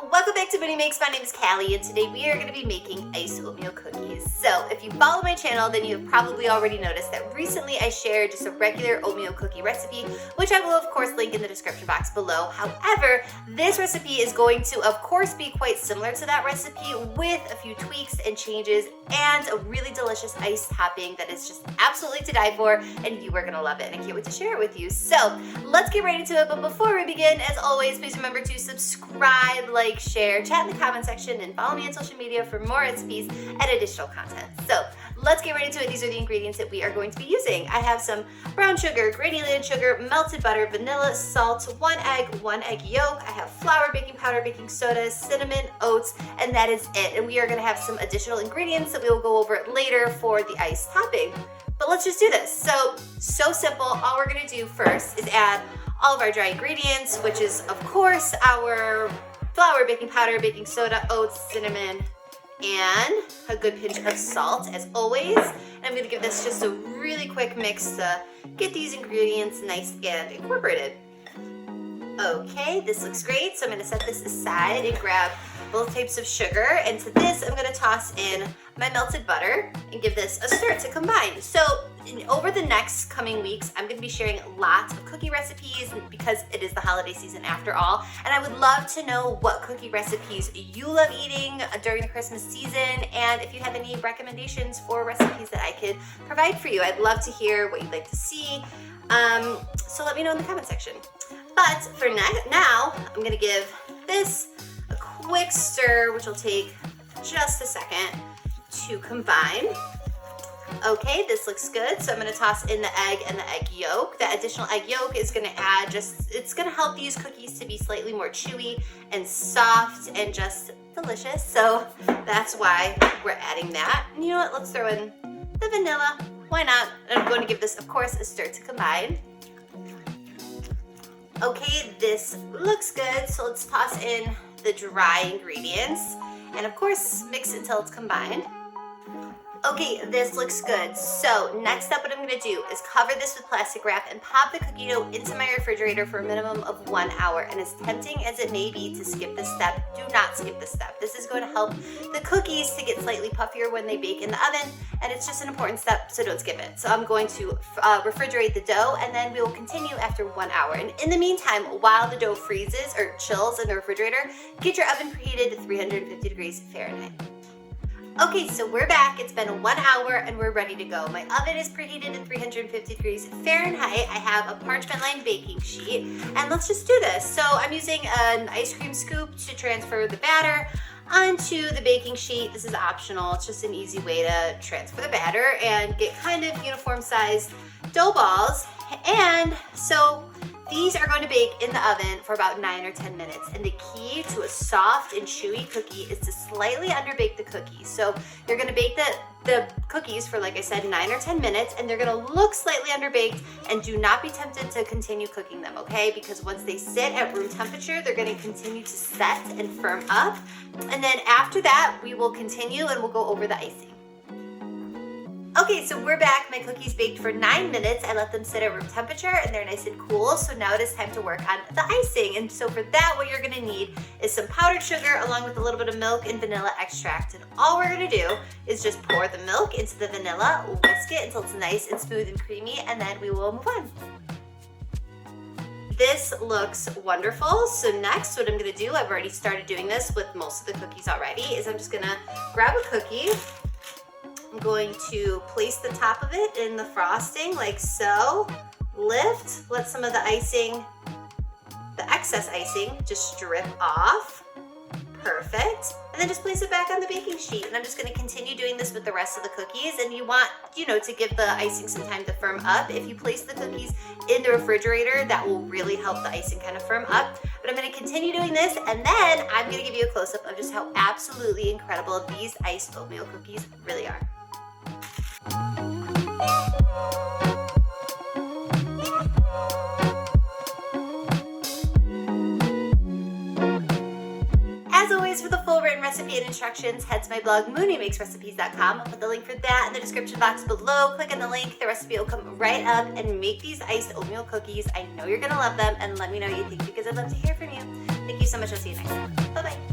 Welcome back to Mooney Makes. My name is Callie, and today we are going to be making iced oatmeal cookies. So if you follow my channel, then you have probably already noticed that recently I shared just a regular oatmeal cookie recipe, which I will of course link in the description box below. However, this recipe is going to of course be quite similar to that recipe with a few tweaks and changes and a really delicious ice topping that is just absolutely to die for, and you are going to love it, and I can't wait to share it with you. So let's get right into it, but before we begin, as always, please remember to subscribe, like, share, chat in the comment section, and follow me on social media for more recipes and additional content. So let's get right into it. These are the ingredients that we are going to be using. I have some brown sugar, granulated sugar, melted butter, vanilla, salt, one egg yolk. I have flour, baking powder, baking soda, cinnamon, oats, and that is it. And we are going to have some additional ingredients that we will go over later for the ice topping. But let's just do this. So simple. All we're going to do first is add all of our dry ingredients, which is of course our flour, baking powder, baking soda, oats, cinnamon, and a good pinch of salt as always. And I'm going to give this just a really quick mix to get these ingredients nice and incorporated. Okay, this looks great. So I'm going to set this aside and grab both types of sugar. And to this, I'm going to toss in my melted butter and give this a stir to combine. So over the next coming weeks, I'm going to be sharing lots of cookie recipes because it is the holiday season after all. And I would love to know what cookie recipes you love eating during the Christmas season, and if you have any recommendations for recipes that I could provide for you. I'd love to hear what you'd like to see. So let me know in the comment section. But for now, I'm going to give this a quick stir, which will take just a second to combine. Okay, this looks good. So I'm going to toss in the egg and the egg yolk. That additional egg yolk is going to add it's going to help these cookies to be slightly more chewy and soft and just delicious. So that's why we're adding that. And you know what? Let's throw in the vanilla. Why not? And I'm going to give this, of course, a stir to combine. Okay, this looks good. So let's toss in the dry ingredients and of course mix until it's combined. Okay, this looks good. So next up, what I'm going to do is cover this with plastic wrap and pop the cookie dough into my refrigerator for a minimum of 1 hour. And as tempting as it may be to skip this step, do not skip this step. This is going to help the cookies to get slightly puffier when they bake in the oven, and it's just an important step, so don't skip it. So I'm going to refrigerate the dough, and then we will continue after 1 hour. And in the meantime, while the dough freezes or chills in the refrigerator, get your oven preheated to 350 degrees Fahrenheit. Okay, so we're back. It's been 1 hour and we're ready to go. My oven is preheated to 350 degrees Fahrenheit. I have a parchment lined baking sheet, and let's just do this. So I'm using an ice cream scoop to transfer the batter onto the baking sheet. This is optional. It's just an easy way to transfer the batter and get kind of uniform sized dough balls. And so these are going to bake in the oven for about 9 or 10 minutes. And the key to a soft and chewy cookie is to slightly underbake the cookies. So you're going to bake the cookies for, like I said, 9 or 10 minutes, and they're going to look slightly underbaked, and do not be tempted to continue cooking them, okay? Because once they sit at room temperature, they're going to continue to set and firm up. And then after that, we will continue and we'll go over the icing. Okay, so we're back. My cookies baked for 9 minutes. I let them sit at room temperature and they're nice and cool. So now it is time to work on the icing. And so for that, what you're gonna need is some powdered sugar along with a little bit of milk and vanilla extract. And all we're gonna do is just pour the milk into the vanilla, whisk it until it's nice and smooth and creamy, and then we will move on. This looks wonderful. So next, what I'm gonna do, I've already started doing this with most of the cookies already, is I'm just gonna grab a cookie. I'm going to place the top of it in the frosting like so. Lift, let some of the icing, the excess icing, just drip off. Perfect. And then just place it back on the baking sheet. And I'm just going to continue doing this with the rest of the cookies. And you want, to give the icing some time to firm up. If you place the cookies in the refrigerator, that will really help the icing kind of firm up. But I'm going to continue doing this, and then I'm going to give you a close-up of just how absolutely incredible these iced oatmeal cookies really are. As always, for the full written recipe and instructions, head to my blog, mooneymakesrecipes.com. I'll put the link for that in the description box below. Click on the link, the recipe will come right up, and make these iced oatmeal cookies. I know you're gonna love them, and let me know what you think because I'd love to hear from you. Thank you so much. I'll see you next time. Bye-bye.